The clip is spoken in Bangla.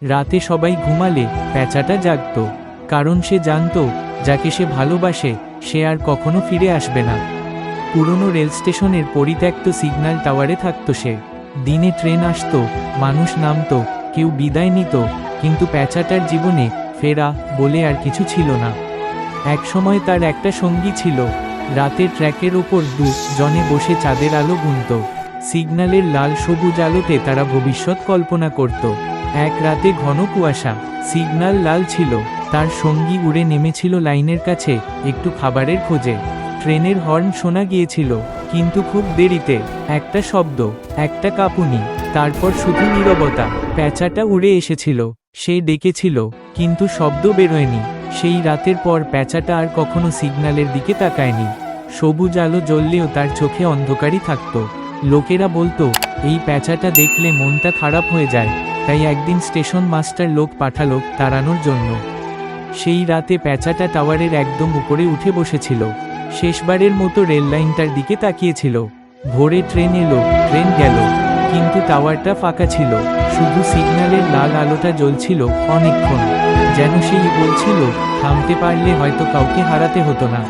রাতে সবাই ঘুমালে প্যাঁচাটা জাগত, কারণ সে জানত যাকে সে ভালোবাসে সে আর কখনো ফিরে আসবে না। পুরনো রেল স্টেশনের পরিত্যক্ত সিগন্যাল টাওয়ারে থাকত সে। দিনে ট্রেন আসত, মানুষ নামত, কেউ বিদায় নিত, কিন্তু প্যাঁচাটার জীবনে ফেরা বলে আর কিছু ছিল না। একসময় তার একটা সঙ্গী ছিল। রাতের ট্র্যাকের ওপর জনে বসে চাঁদের আলো গুনত। সিগন্যালের লাল সবুজ আলোতে তারা ভবিষ্যৎ কল্পনা করত। এক রাতে ঘন কুয়াশা, সিগন্যাল লাল ছিল, তার সঙ্গী উড়ে নেমেছিল লাইনের কাছে একটু খাবারের খোঁজে। ট্রেনের হর্ন শোনা গিয়েছিল, কিন্তু খুব দেরিতে। একটা শব্দ, একটা কাঁপুনি, তারপর শুধু নীরবতা। প্যাঁচাটা উড়ে এসেছিল, সে ডেকেছিল, কিন্তু শব্দ বেরোয়নি। সেই রাতের পর প্যাঁচাটা আর কখনো সিগন্যালের দিকে তাকায়নি। সবুজ আলো জ্বললেও তার চোখে অন্ধকারই থাকত। লোকেরা বলতো এই প্যাঁচাটা দেখলে মনটা খারাপ হয়ে যায়, তাই একদিন স্টেশন মাস্টার লোক পাঠালো তাড়ানোর জন্য। সেই রাতে প্যাঁচাটা টাওয়ারের একদম উপরে উঠে বসেছিল, শেষবারের মতো রেল লাইনটার দিকে তাকিয়েছিল। ভোরে ট্রেন এলো, ট্রেন গেল, কিন্তু টাওয়ারটা ফাঁকা ছিল, শুধু সিগন্যালের লাল আলোটা জ্বলছিল অনেকক্ষণ, যেন সেই বলছিল থামতে পারলে হয়তো কাউকে হারাতে হতো না।